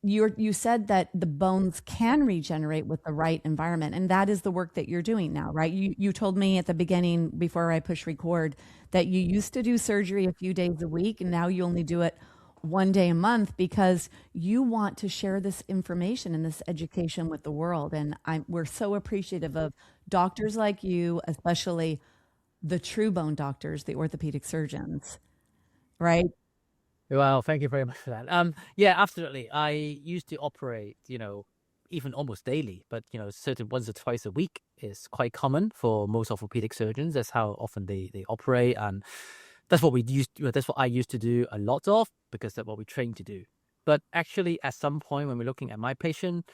you said that the bones can regenerate with the right environment, and that is the work that you're doing now, right? You told me at the beginning before I push record that you used to do surgery a few days a week, and now you only do it one day a month because you want to share this information and this education with the world. And we're so appreciative of doctors like you, especially the true bone doctors, the orthopedic surgeons, right? Well, thank you very much for that. Yeah, absolutely. I used to operate, even almost daily, but certain once or twice a week is quite common for most orthopedic surgeons. That's how often they operate, and that's what I used to do a lot of because that's what we train to do. But actually, at some point when we're looking at my patient,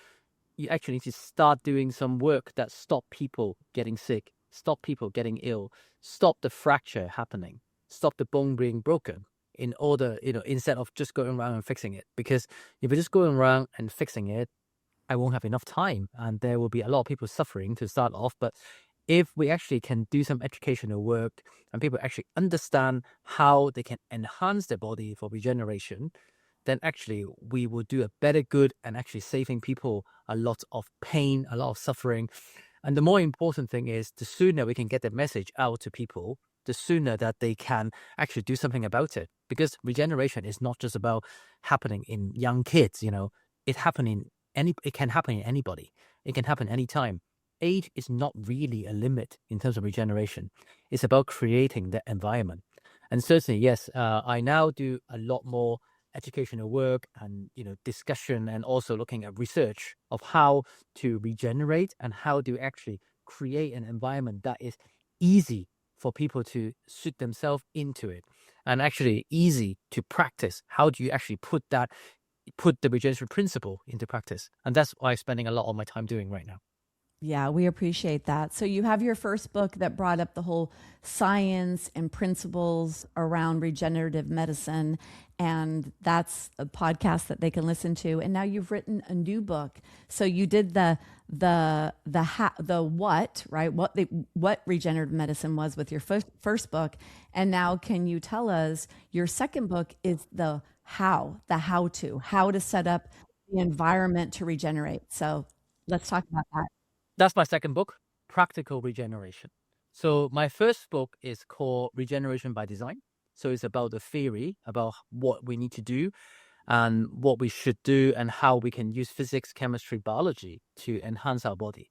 you actually need to start doing some work that stop people getting sick, stop people getting ill, stop the fracture happening, stop the bone being broken in order, instead of just going around and fixing it. Because if you're just going around and fixing it, I won't have enough time and there will be a lot of people suffering to start off. But if we actually can do some educational work and people actually understand how they can enhance their body for regeneration, then actually we will do a better good and actually saving people a lot of pain, a lot of suffering. And the more important thing is the sooner we can get the message out to people, the sooner that they can actually do something about it. Because regeneration is not just about happening in young kids, it can happen in anybody. It can happen anytime. Age is not really a limit in terms of regeneration. It's about creating the environment. And certainly, yes, I now do a lot more educational work and discussion, and also looking at research of how to regenerate and how to actually create an environment that is easy for people to suit themselves into it, and actually easy to practice. How do you actually put the regeneration principle into practice? And that's what I'm spending a lot of my time doing right now. Yeah, we appreciate that. So you have your first book that brought up the whole science and principles around regenerative medicine, and that's a podcast that they can listen to. And now you've written a new book. So you did the what, right? What regenerative medicine was with your first book, and now can you tell us your second book is how to set up the environment to regenerate. So let's talk about that. That's my second book, Practical Regeneration. So my first book is called Regeneration by Design. So it's about the theory, about what we need to do and what we should do and how we can use physics, chemistry, biology to enhance our body.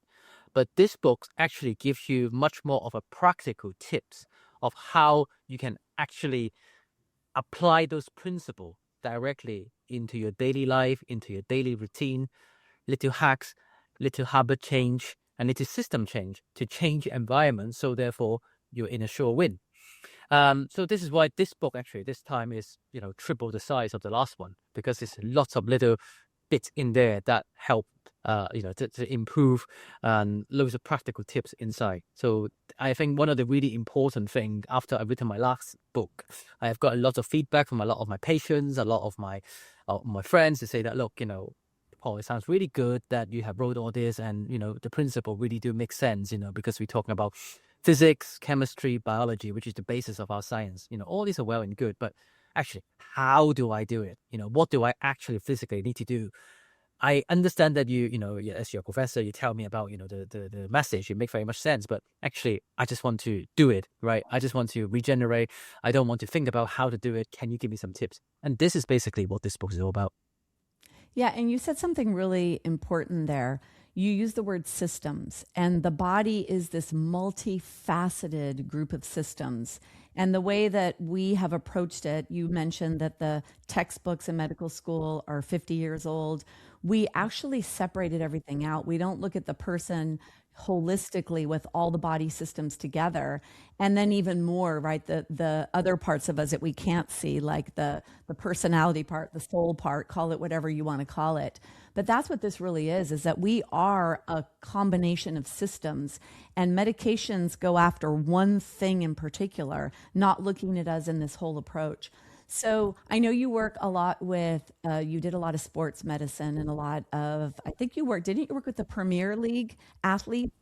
But this book actually gives you much more of a practical tips of how you can actually apply those principles directly into your daily life, into your daily routine, little hacks, little habit change, and little system change to change your environment. So therefore, you're in a sure win. So this is why this book actually this time is triple the size of the last one, because there's lots of little bits in there that help to improve, and loads of practical tips inside. So I think one of the really important thing after I've written my last book, I have got a lot of feedback from a lot of my patients, a lot of my friends to say that, look, Paul, it sounds really good that you have wrote all this, and the principle really do make sense, because we're talking about physics, chemistry, biology, which is the basis of our science. All these are well and good, but actually, how do I do it? What do I actually physically need to do? I understand that as your professor, you tell me about, the message. It makes very much sense, but actually, I just want to do it, right? I just want to regenerate. I don't want to think about how to do it. Can you give me some tips? And this is basically what this book is all about. Yeah, and you said something really important there. You use the word systems, and the body is this multifaceted group of systems. And the way that we have approached it, you mentioned that the textbooks in medical school are 50 years old. We actually separated everything out. We don't look at the person holistically with all the body systems together, and then even more, right, the other parts of us that we can't see, like the personality part, the soul part, call it whatever you want to call it. But that's what this really is that we are a combination of systems, and medications go after one thing in particular, not looking at us in this whole approach. So I know you work a lot with, you did a lot of sports medicine and a lot of, I think didn't you work with the Premier League athletes?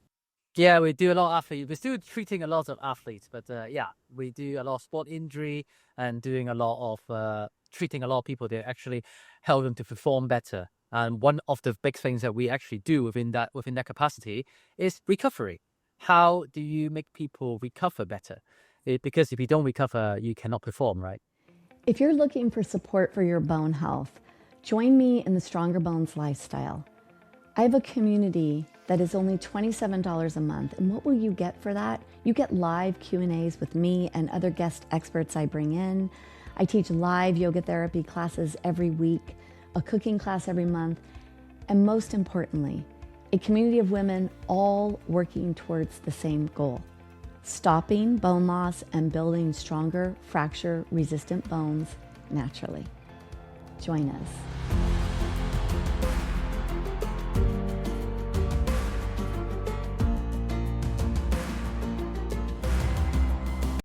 Yeah, we do a lot of athletes. We're still treating a lot of athletes, but yeah, we do a lot of sport injury and doing a lot of treating a lot of people to actually help them to perform better. And one of the big things that we actually do within that capacity is recovery. How do you make people recover better? Because if you don't recover, you cannot perform, right? If you're looking for support for your bone health, join me in the Stronger Bones lifestyle. I have a community that is only $27 a month. And what will you get for that? You get live Q&As with me and other guest experts I bring in. I teach live yoga therapy classes every week, a cooking class every month, and most importantly, a community of women all working towards the same goal: stopping bone loss and building stronger, fracture-resistant bones naturally. Join us.